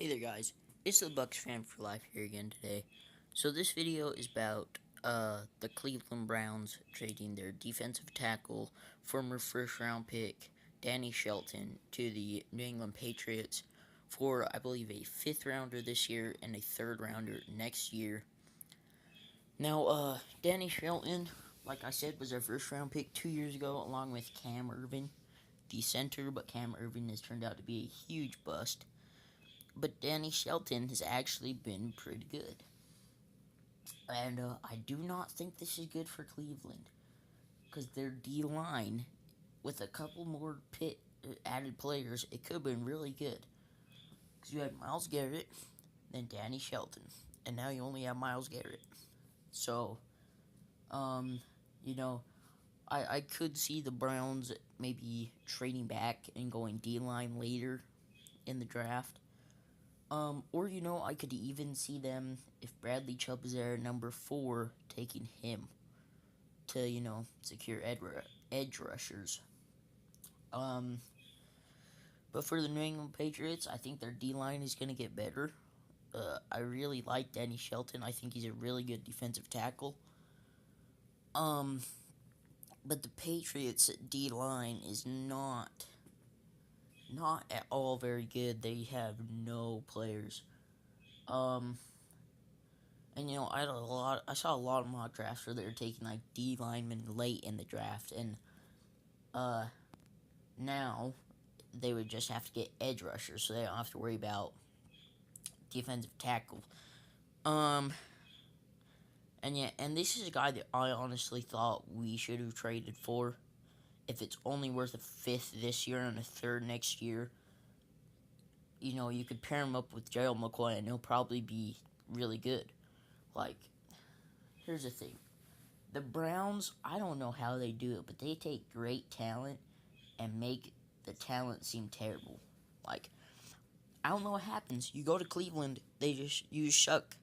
Hey there guys, it's the Bucks fan for life here again today. So this video is about the Cleveland Browns trading their defensive tackle, former first round pick Danny Shelton to the New England Patriots for I believe a 5th rounder this year and a 3rd rounder next year. Now Danny Shelton, like I said, was our first round pick 2 years ago along with Cam Erving, the center, but Cam Erving has turned out to be a huge bust. But Danny Shelton has actually been pretty good. And I do not think this is good for Cleveland. Because their D-line, with a couple more added players, it could have been really good. Because you had Myles Garrett, then Danny Shelton. And now you only have Myles Garrett. So, you know, I could see the Browns maybe trading back and going D-line later in the draft. Or, I could even see them, if Bradley Chubb is there at number 4, taking him to, secure edge rushers. But for the New England Patriots, I think their D-line is going to get better. I really like Danny Shelton. I think he's a really good defensive tackle. But the Patriots' D-line is not at all very good. They have no players. And I saw a lot of mock drafts where they were taking like D linemen late in the draft, and now they would just have to get edge rushers, so they don't have to worry about defensive tackle. And this is a guy that I honestly thought we should have traded for. If it's only worth a 5th this year and a 3rd next year, you could pair him up with Gerald McCoy and he'll probably be really good. Like, here's the thing. The Browns, I don't know how they do it, but they take great talent and make the talent seem terrible. Like, I don't know what happens. You go to Cleveland, they just use Shuck.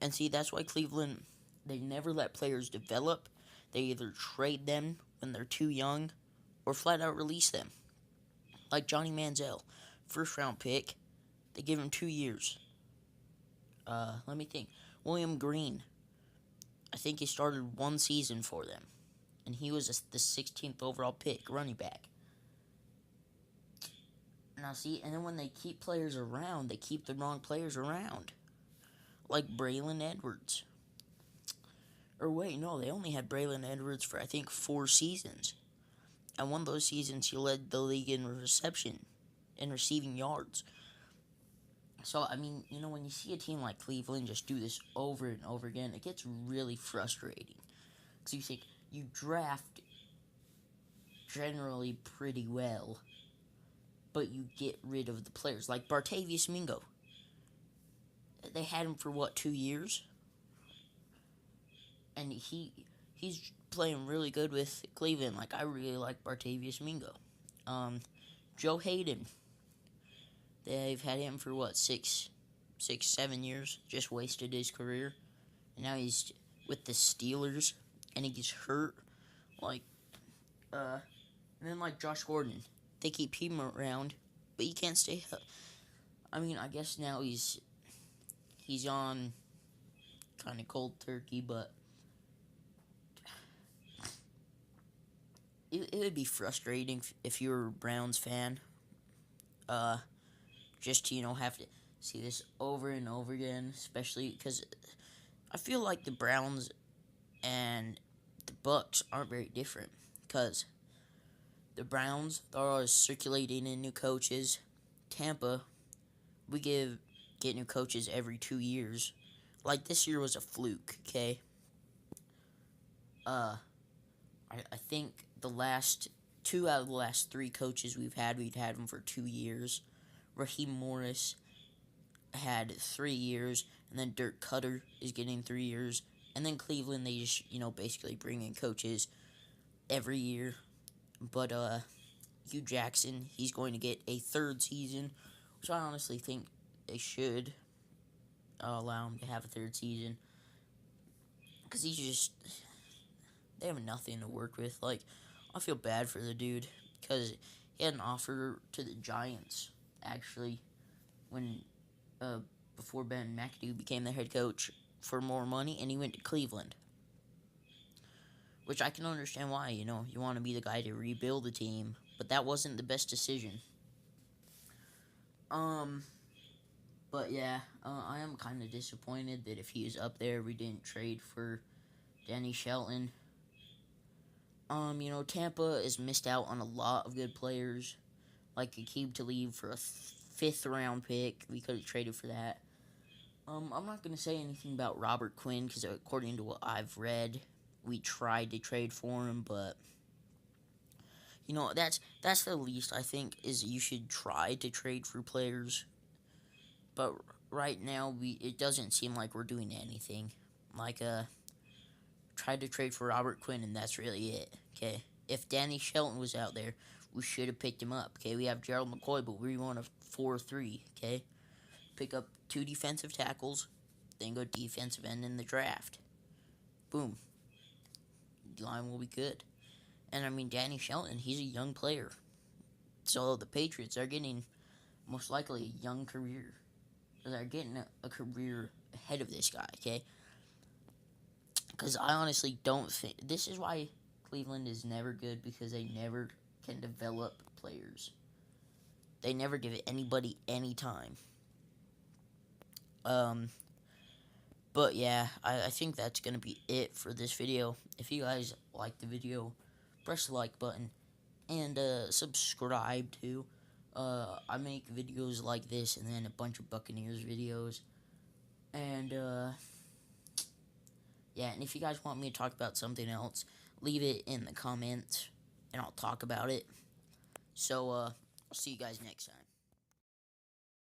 And see, that's why Cleveland, they never let players develop. They either trade them when they're too young or flat out release them. Like Johnny Manziel, first round pick, they give him 2 years. Let me think. William Green, I think he started 1 season for them. And he was the 16th overall pick, running back. Now see, and then when they keep players around, they keep the wrong players around. Like Braylon Edwards. Or wait, no, they only had Braylon Edwards for I think 4 seasons. And one of those seasons he led the league in receiving yards. So, I mean, when you see a team like Cleveland just do this over and over again, it gets really frustrating. Because you think, you draft generally pretty well, but you get rid of the players. Like Bartavius Mingo. They had him for, 2 years? And he's playing really good with Cleveland. Like, I really like Bartavius Mingo. Joe Hayden. They've had him for 7 years. Just wasted his career. And now he's with the Steelers, and he gets hurt. And then Josh Gordon. They keep him around, but he can't stay up. I mean, I guess now he's on kind of cold turkey, but it would be frustrating if you were a Browns fan. Just to, have to see this over and over again, especially because I feel like the Browns and the Bucks aren't very different, because the Browns are always circulating in new coaches. Tampa, we get new coaches every 2 years. Like, this year was a fluke, okay? I think the last 2 out of the last 3 coaches we'd had them for 2 years. Raheem Morris had 3 years, and then Dirk Cutter is getting 3 years. And then Cleveland, they just, basically bring in coaches every year. But, Hugh Jackson, he's going to get a 3rd season, which I honestly think they should allow him to have a 3rd season. Because they have nothing to work with. Like, I feel bad for the dude, because he had an offer to the Giants, actually, when before Ben McAdoo became the head coach for more money, and he went to Cleveland. Which I can understand why, you know, you want to be the guy to rebuild the team, but that wasn't the best decision. But yeah, I am kind of disappointed that if he is up there, we didn't trade for Danny Shelton. You know, Tampa has missed out on a lot of good players, like Akeem to leave for a fifth round pick. We could have traded for that. I'm not gonna say anything about Robert Quinn because according to what I've read, we tried to trade for him, but you know that's the least I think is you should try to trade for players. But right now it doesn't seem like we're doing anything. Like tried to trade for Robert Quinn and that's really it. Okay, if Danny Shelton was out there, we should have picked him up. Okay, we have Gerald McCoy, but we want a 4-3. Okay, pick up 2 defensive tackles, then go defensive end in the draft. Boom, the line will be good. And I mean, Danny Shelton, he's a young player, so the Patriots are getting most likely a young career. They're getting a career ahead of this guy. Okay, because I honestly don't think this is why Cleveland is never good, because they never can develop players. They never give it anybody any time. But yeah, I think that's going to be it for this video. If you guys like the video, press the like button and subscribe too. I make videos like this and then a bunch of Buccaneers videos. And yeah, and if you guys want me to talk about something else, leave it in the comments and I'll talk about it. So I'll see you guys next time.